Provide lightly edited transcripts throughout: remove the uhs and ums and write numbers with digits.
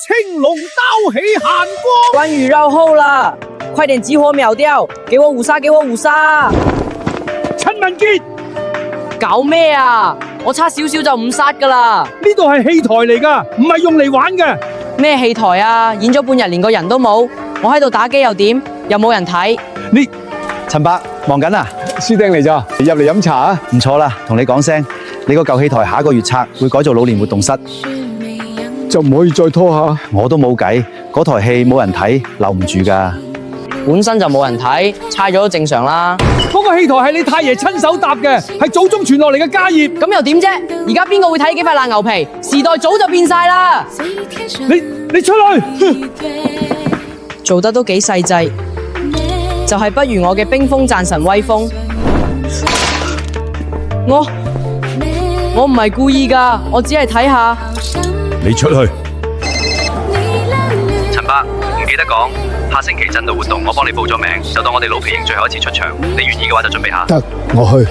青龍刀起寒光。關羽繞後了，快點集火秒掉！給我五殺，給我五殺！陳文傑，搞咩啊？我差少少就五殺噶啦！呢度係戲台嚟噶，唔係用嚟玩嘅。咩戲台啊？演咗半日連個人都冇，我喺度打機又點？又冇人睇。你陳伯忙緊啊？師弟嚟咋？入嚟飲茶啊？唔錯啦，同你講聲，你個舊戲台下個月拆會改做老年活動室，就唔可以再拖下？我都冇計，嗰台戲冇人睇，留唔住噶。本身就冇人睇，拆咗都正常啦。嗰個戲台係你太爺親手搭嘅，係祖宗傳落嚟嘅家業。咁又點啫？而家邊個會睇幾塊爛牛皮？時代早就變晒啦！你出去！做得都幾細緻，就係不如我嘅冰封戰神威風。我唔係故意噶，我只係睇下。你出去！陳伯，唔記得講，下星期真道活動，我幫你報咗名，就當我哋老皮營最後一次出場。你願意嘅話就準備下。得，我去。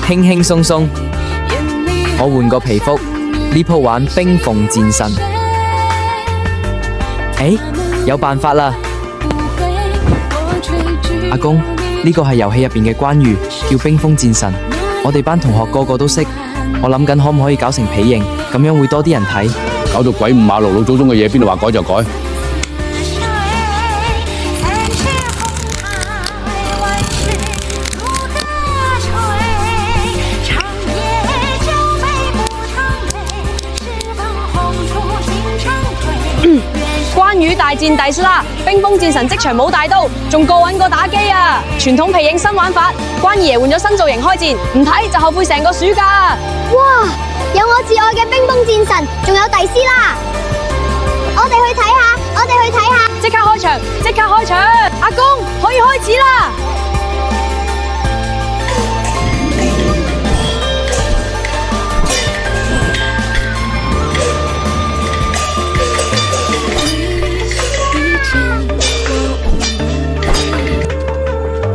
輕輕鬆鬆，我換個皮膚，呢鋪玩冰鳳戰神。誒，有辦法啦！阿公，呢個係遊戲入邊嘅關羽，叫冰封戰神。我哋班同學個個都識，我諗緊可唔可以搞成皮型，咁樣會多啲人睇。搞到鬼五馬六，老祖宗嘅嘢邊度話改就改。關羽大戰弟叔啦！冰封戰神即場冇大刀，仲過癮過打機啊！傳統皮影新玩法，關二爺換咗新造型開戰，唔睇就後悔成個暑假啊！哇！有我摯愛嘅冰封戰神，仲有弟師啦！我哋去睇下，我哋去睇下！即刻開場，即刻開場！阿公可以開始啦！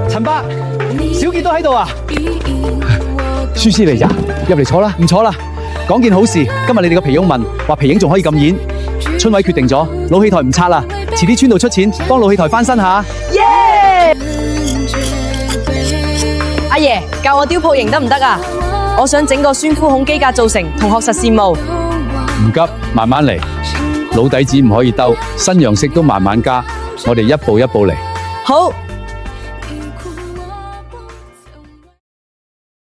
陳伯，小傑都喺度啊！書師嚟咋？入嚟坐啦。唔坐啦，講件好事。今日你哋個皮翁問話皮影仲可以咁演，春委決定咗，老戲台唔拆啦，遲啲村度出錢幫老戲台翻新下。耶！阿爺教我雕鋪型得唔得啊？我想整個孫夫孔機甲造成，同學實羨慕。唔急，慢慢嚟。老底子唔可以兜，新樣式都慢慢加，我哋一步一步嚟。好。